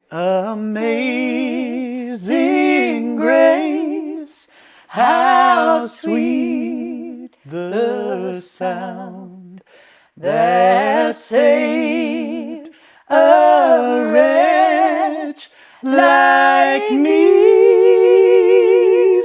Amazing grace, how sweet the sound that saved a wretch like me.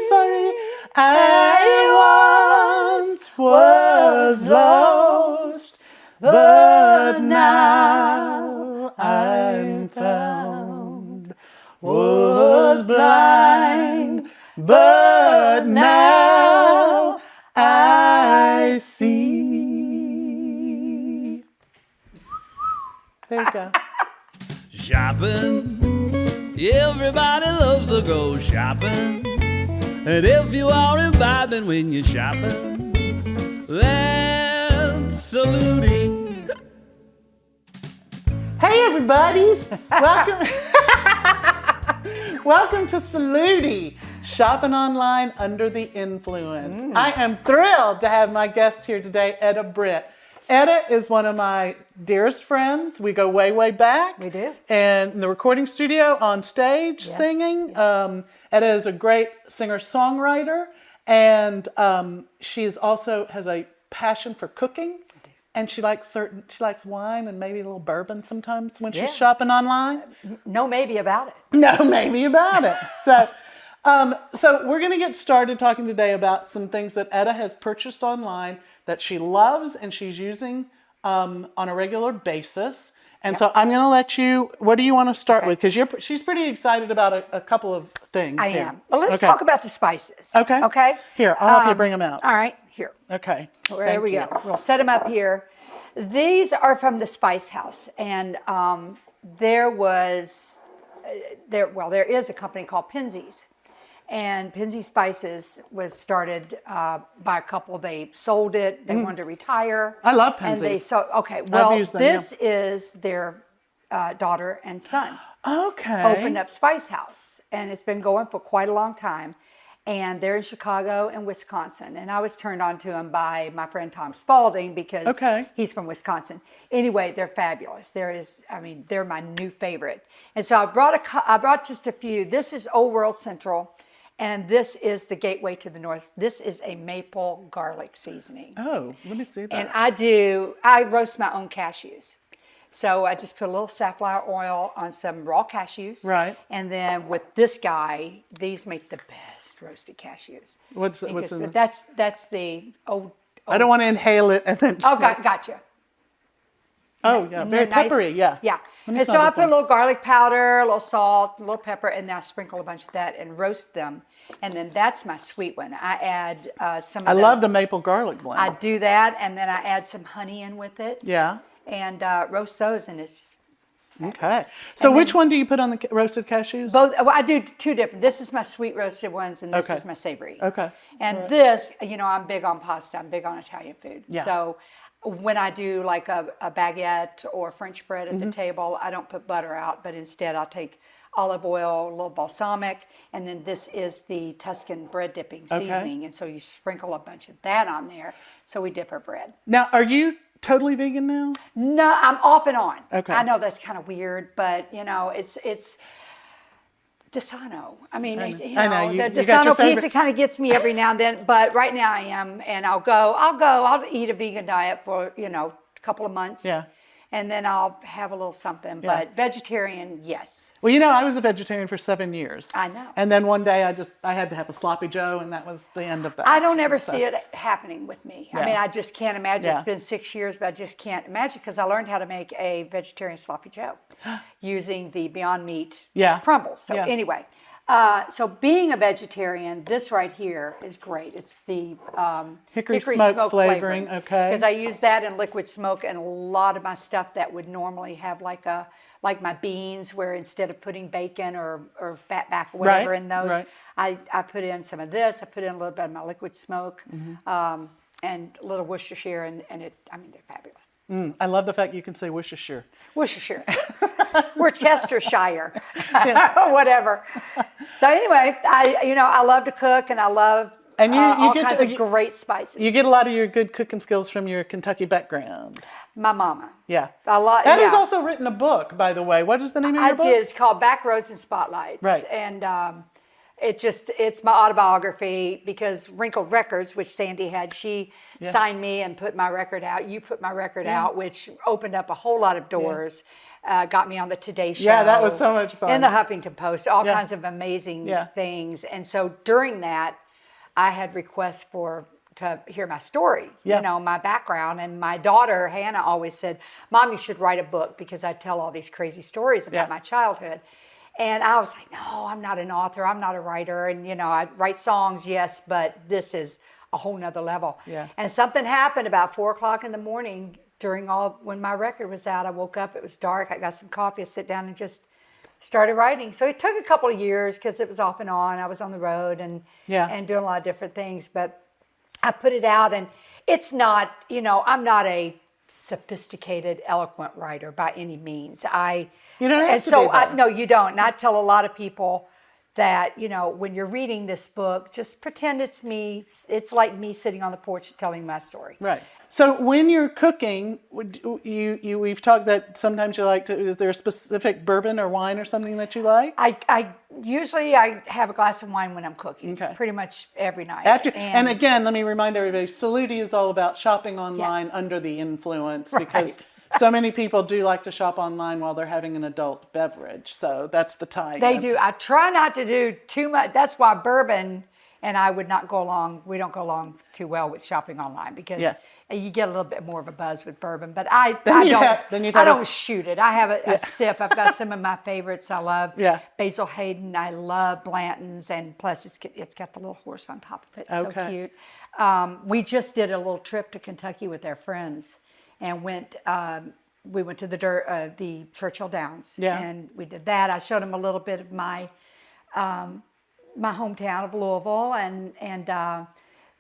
Sorry, I once was lost, but now I'm found. Was blind, but now I see. There you go. Shopping, everybody loves to go shopping. And if you are imbibing when you're shopping, then SOLUTI. Hey everybody's, welcome. Welcome to SOLUTI, shopping online under the influence. I am thrilled to have my guest here today, Etta Britt. Etta is one of my dearest friends. We go way, way back. We do. And in the recording studio, on stage, singing. Yes. Etta is a great singer-songwriter, and she's also has a passion for cooking. And she likes wine and maybe a little bourbon sometimes when she's shopping online. No maybe about it. No maybe about it. So we're going to get started talking today about some things that Etta has purchased online that she loves and she's using on a regular basis. And so I'm going to let you, what do you want to start with? Because she's pretty excited about a couple of things. I here. am. Well, let's talk about the spices. Okay. Okay. Here, I'll help you bring them out. All right. Here. Okay. There we go. We'll set them up here. These are from the Spice House, and there is a company called Penzeys, and Penzeys Spices was started by a couple. They sold it. They wanted to retire. I love Penzeys. And they this is their daughter and son. Okay. Opened up Spice House, and it's been going for quite a long time. And they're in Chicago and Wisconsin. And I was turned on to them by my friend Tom Spalding because he's from Wisconsin. Anyway, they're fabulous. They're my new favorite. And so I brought just a few. This is Old World Central, and this is the Gateway to the North. This is a maple garlic seasoning. Oh, let me see that. And I roast my own cashews. So I just put a little safflower oil on some raw cashews. Right. And then with this guy, these make the best roasted cashews. What's in the... That's the old... I don't want to inhale it and then... Oh, gotcha. Oh, yeah, very peppery, nice. Yeah. And so I put a little garlic powder, a little salt, a little pepper, and then I sprinkle a bunch of that and roast them. And then that's my sweet one. I add some of I love the maple garlic blend. I do that, and then I add some honey in with it. Yeah. And roast those, and it's just fabulous. Okay. So which one do you put on the roasted cashews? Both. Well, I do two different. This is my sweet roasted ones, and this is my savory. Okay. And this, I'm big on pasta. I'm big on Italian food. Yeah. So when I do like a baguette or French bread at the table, I don't put butter out, but instead I'll take olive oil, a little balsamic, and then this is the Tuscan bread dipping seasoning. And so you sprinkle a bunch of that on there. So we dip our bread. Now, are you totally vegan now? No, I'm off and on. Okay. I know that's kind of weird, but it's Desano. I mean, I know. You The got your Desano pizza kind of gets me every now and then, but right now I am, and I'll eat a vegan diet for, a couple of months. Yeah. And then I'll have a little something, but vegetarian, yes. Well, I was a vegetarian for 7 years. I know. And then one day I had to have a sloppy Joe, and that was the end of that. I don't ever see it happening with me. Yeah. I mean, I just can't imagine. Yeah. It's been 6 years, but I just can't imagine because I learned how to make a vegetarian sloppy Joe using the Beyond Meat crumbles. So anyway, so being a vegetarian, this right here is great. It's the hickory smoke flavoring. Okay. Because I use that in liquid smoke, and a lot of my stuff that would normally have like my beans, where instead of putting bacon or fat back or whatever in those, I put in some of this. I put in a little bit of my liquid smoke and a little Worcestershire, and they're fabulous. I love the fact you can say Worcestershire. Worcestershire. Worcestershire. Whatever. So anyway, I love to cook, and I love all kinds of great spices. You get a lot of your good cooking skills from your Kentucky background. My mama. Yeah. A lot. Ed has also written a book, by the way. What is the name of your book? I did. It's called Back Roads and Spotlights. Right. And it's my autobiography because Wrinkled Records, which Sandy had, she signed me and put my record out. You put my record out, which opened up a whole lot of doors. Got me on the Today Show. Yeah, that was so much fun. In the Huffington Post, all kinds of amazing things. And so during that, I had requests to hear my story, my background. And my daughter, Hannah, always said, Mom, you should write a book because I tell all these crazy stories about my childhood. And I was like, no, I'm not an author. I'm not a writer. And, I write songs, yes, but this is a whole nother level. Yeah. And something happened about 4 o'clock in the morning when my record was out. I woke up, it was dark. I got some coffee, I sit down and just started writing. So it took a couple of years because it was off and on. I was on the road and doing a lot of different things. But I put it out, and it's not, I'm not a sophisticated, eloquent writer by any means. You don't have to be that. No, you don't. And I tell a lot of people that, when you're reading this book, just pretend it's me. It's like me sitting on the porch telling my story. Right. So when you're cooking, we've talked that sometimes you like to, is there a specific bourbon or wine or something that you like? I usually have a glass of wine when I'm cooking, pretty much every night. And again, let me remind everybody, SOLUTI is all about shopping online under the influence because so many people do like to shop online while they're having an adult beverage. So that's the tie. They do. I try not to do too much. That's why bourbon and I would not go along. We don't go along too well with shopping online because you get a little bit more of a buzz with bourbon. But I don't shoot it. I have a sip. I've got some of my favorites. I love Basil Hayden. I love Blanton's, and plus it's got the little horse on top of it. It's so cute. We just did a little trip to Kentucky with our friends. And we went to the Churchill Downs, and we did that. I showed them a little bit of my hometown of Louisville, and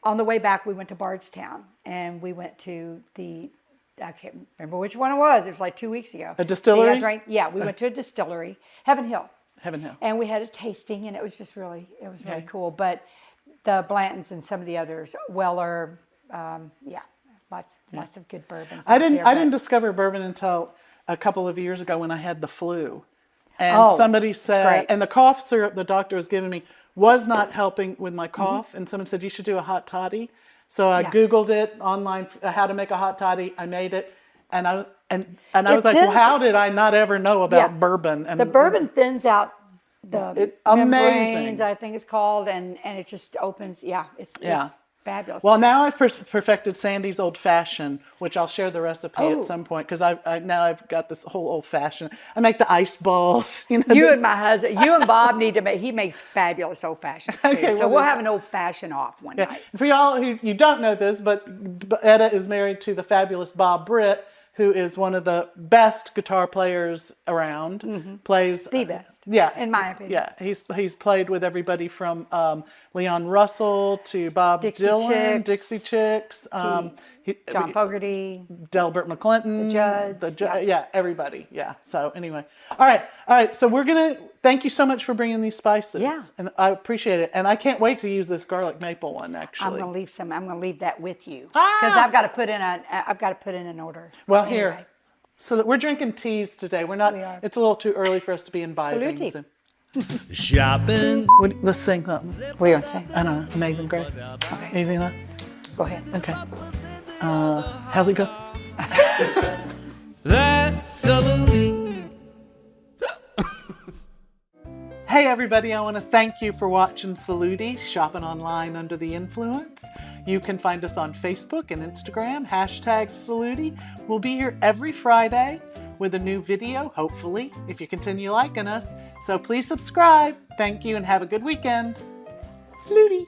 on the way back we went to Bardstown, and we went to I can't remember which one it was. It was like 2 weeks ago. A distillery? We went to a distillery, Heaven Hill. Heaven Hill. And we had a tasting, and it was just really cool. But the Blantons and some of the others, Weller, Lots of good bourbons. I didn't discover bourbon until a couple of years ago when I had the flu. And somebody said, and the cough syrup the doctor was giving me was not helping with my cough. And someone said, you should do a hot toddy. So I Googled it online, how to make a hot toddy. I made it. And I was like, well, how did I not ever know about bourbon? And the bourbon thins out the membranes, amazing. I think it's called. And it just opens. It's fabulous. Well, now I've perfected Sandy's old fashioned, which I'll share the recipe at some point because I've got this whole old fashioned. I make the ice balls. And my husband, you and Bob need to make. He makes fabulous old fashions too. Okay, so we'll have an old fashioned off one night. For y'all who you don't know this, but Etta is married to the fabulous Bob Britt, who is one of the best guitar players around. Plays the best. In my opinion. Yeah, he's played with everybody from Leon Russell to Bob Dylan, Dixie Chicks, John Fogerty, Delbert McClinton, the Judds. Everybody. Yeah. So anyway, all right. So we're gonna thank you so much for bringing these spices. Yeah, and I appreciate it, and I can't wait to use this garlic maple one. Actually, I'm gonna leave that with you because I've got to put in an order. Well, anyway. Here. So we're drinking teas today. We're not. It's a little too early for us to be imbibing. SOLUTI. Shopping. Let's sing something. What are you gonna sing? I don't know. Amazing Grace. Okay. Easy enough. Go ahead. Okay. How's it go? That's SOLUTI. Hey everybody, I want to thank you for watching SOLUTI, Shopping Online Under the Influence. You can find us on Facebook and Instagram, #SOLUTI. We'll be here every Friday with a new video, hopefully, if you continue liking us. So please subscribe. Thank you and have a good weekend. SOLUTI.